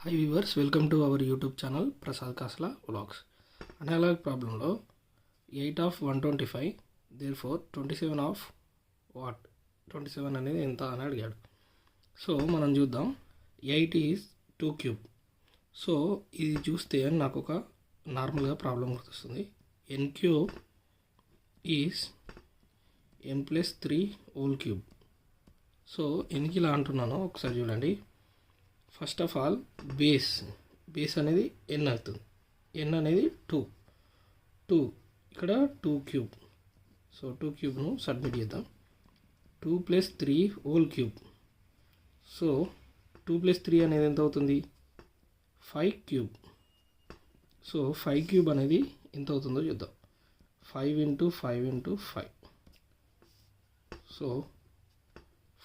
Hi viewers, welcome to our YouTube channel Prasad Kasla Vlogs. Analog problem lo 8 of 125, therefore 27 of what? 27 అనేది ఎంత అని అడిగాడు. So మనం చూద్దాం. 8 ఈజ్ 2 క్యూబ్. సో ఇది చూస్తే నాకు ఒక నార్మల్గా ప్రాబ్లం గుర్తొస్తుంది. n cube is n plus 3 whole cube. So ఎన్కి ఇలా అంటున్నాను ఒకసారి చూడండి. ఫస్ట్ ఆఫ్ ఆల్ బేస్ అనేది n అవుతుంది. n అనేది 2 ఇక్కడ 2 క్యూబ్. సో 2 క్యూబ్ను సబ్మిట్ చేద్దాం. 2 plus 3 whole cube. So 2 plus 3 అనేది ఎంత అవుతుంది? 5 క్యూబ్. సో 5 క్యూబ్ అనేది ఎంత అవుతుందో చూద్దాం. 5 into 5 into 5. So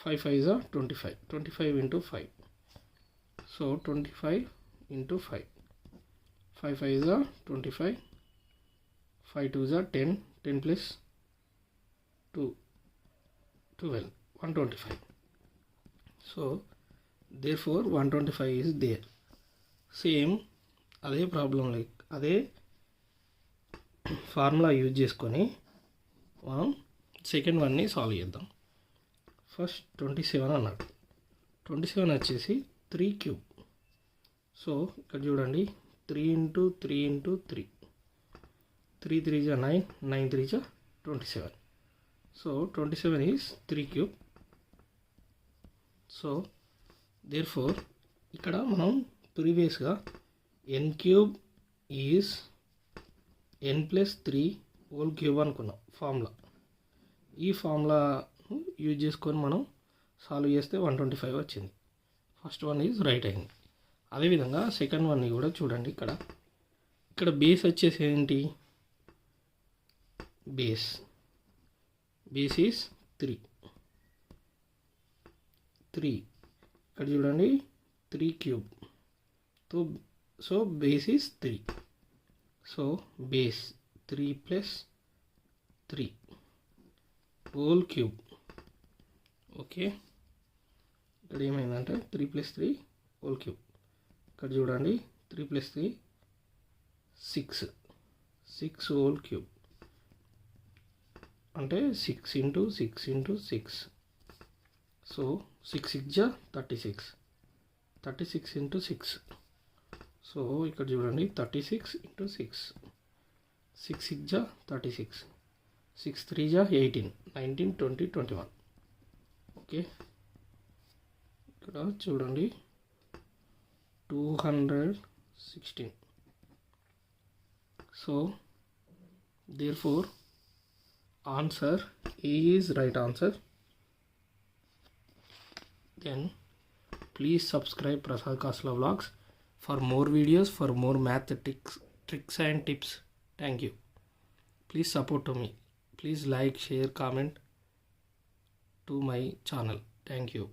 5 5 is 25. 25 into 5. So 25 into 5. 5 5 is 25. 5 2 is 10. 10 plus 2 12. 125. So therefore 125 is there. Same అదే ప్రాబ్లం లైక్ అదే ఫార్ములా యూజ్ చేసుకొని మనం సెకండ్ వన్ని సాల్వ్ చేద్దాం. ఫస్ట్ 27 అన్నాడు. 27 వచ్చేసి 3 క్యూబ్. సో ఇక్కడ చూడండి 3 into 3 into 3. 3 3 is 9. 9 3 is 27. So 27 is 3 cube. So therefore ఇక్కడ మనం ప్రీవియస్గా n cube is n plus 3 whole cube అనుకున్నాం ఫార్ములా. ఈ ఫార్ములా యూజ్ చేసుకొని మనం సాల్వ్ చేస్తే 125 వచ్చింది. ఫస్ట్ వన్ ఈజ్ రైట్ అయింది. అదేవిధంగా సెకండ్ వన్ని కూడా చూడండి. ఇక్కడ బేస్ వచ్చేసి ఏంటి? Base is 3. ఇక్కడ చూడండి 3 cube. So base is 3. So base 3 plus 3 whole cube. Okay, ఇక్కడ ఏమైందంటే 3 ప్లస్ 3 హోల్ క్యూబ్. ఇక్కడ చూడండి 3 ప్లస్ 3 6 హోల్ క్యూబ్ అంటే 6 into 6 into 6. So 6 6 36. 36 into 6. So ఇక్కడ చూడండి 36 ఇంటూ 6. 6 6 36. 6 3 18. 19 20 21. ఓకే, ఇక్కడ చూడండి 216. So therefore answer A is right answer. Then please subscribe Prasad Kasla Vlogs for more videos, for more math tricks and tips. Thank you. Please support to me. Please like, share, comment to my channel. Thank you.